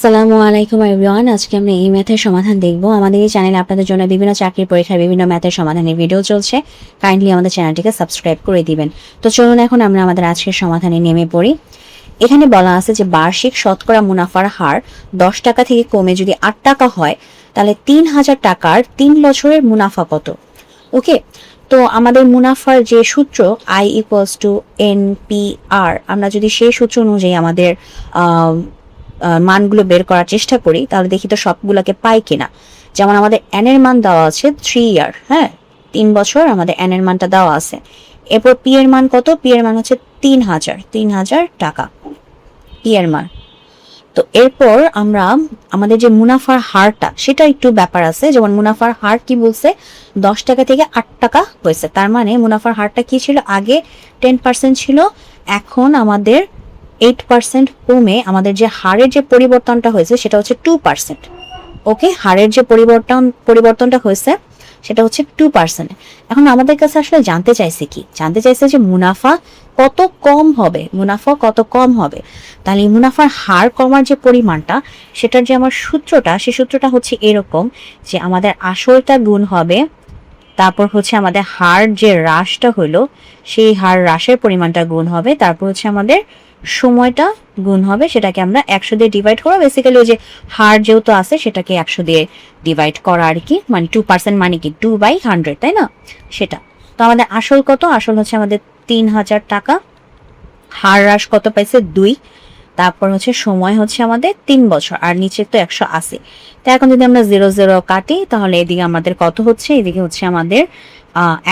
আসসালামু আলাইকুম এভরিওয়ান। আজকে আমরা এই ম্যাথের সমাধান দেখব। আমাদের এই চ্যানেলে আপনাদের জন্য বিভিন্ন চাকরির পরীক্ষার বিভিন্ন ম্যাথের সমাধানের ভিডিও চলছে। কাইন্ডলি আমাদের চ্যানেলটিকে সাবস্ক্রাইব করে দিবেন। তো চলুন এখন আমরা আমাদের আজকের সমাধানে নেমে পড়ি। এখানে বলা আছে যে বার্ষিক শতকরা মুনাফার হার 10 টাকা থেকে কমে যদি 8 টাকা হয় তাহলে 3000 টাকার 3 বছরের মুনাফা কত? ওকে, তো আমাদের মুনাফার যে সূত্র I = NPR, আমরা যদি সেই সূত্র অনুযায়ী আমাদের মানগুলো বের করার চেষ্টা করি তাহলে দেখি তো সবগুলোকে পাই কিনা। যেমন আমাদের এন এর মান দেওয়া আছে 3 ইয়ার, হ্যাঁ 3 বছর আমাদের এন এর মানটা দেওয়া আছে। এরপর পি এর মান কত? পি এর মান হচ্ছে 3000 টাকা পি এর মান। তো এরপর আমরা আমাদের যে মুনাফার হারটা সেটা একটু ব্যাপার আছে। যেমন মুনাফার হার কি বলছে 10 টাকা থেকে 8 টাকা হয়েছে, তার মানে মুনাফার হারটা কি ছিল? আগে 10% ছিল, এখন আমাদের 8% কমে আমাদের যে হারের যে পরিবর্তনটা হয়েছে সেটা হচ্ছে 2%। ওকে, হারের যে পরিবর্তনটা হয়েছে সেটা হচ্ছে 2%। এখন আমাদের কাছে আসলে জানতে চাইছে যে মুনাফা কত কম হবে, মুনাফা কত কম হবে। তাহলে মুনাফার হার কমার যে পরিমাণটা সেটার যে আমার সূত্রটা, সেই সূত্রটা হচ্ছে এরকম যে আমাদের আসলটা গুণ হবে, তারপর হচ্ছে আমাদের হার যে হ্রাসটা হলো সেই হার হ্রাসের পরিমাণটা গুণ হবে, তারপর হচ্ছে আমাদের সময়টা গুণ হবে, সেটাকে আমরা 100 দিয়ে ডিভাইড করবো। বেসিক্যালি ওই যে হার যেহেতু আছে সেটাকে 100 দিয়ে ডিভাইড করা আর কি, মানে 2% মানে কি 2/100, তাই না? সেটা তো আমাদের আসল কত? আসল হচ্ছে আমাদের 3000 টাকা, হার হ্রাস কত পাইছে 2, তারপর হচ্ছে সময় হচ্ছে আমাদের 3 বছর, আর নিচে তো 180। তো এখন যদি আমরা 0 0 কাটি তাহলে এদিকে আমাদের কত হচ্ছে? এদিকে হচ্ছে আমাদের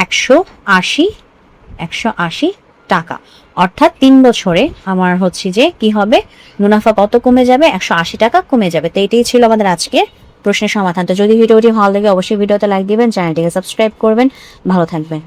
180 টাকা। অর্থাৎ 3 বছরে আমার হচ্ছে যে কি হবে, মুনাফা কত কমে যাবে? 180 টাকা কমে যাবে। তো এটাই ছিল আমাদের আজকের প্রশ্নের সমাধান। তো যদি ভিডিওটি ভালো লাগে অবশ্যই ভিডিওতে লাইক দিবেন, চ্যানেলটিকে সাবস্ক্রাইব করবেন। ভালো থাকবেন।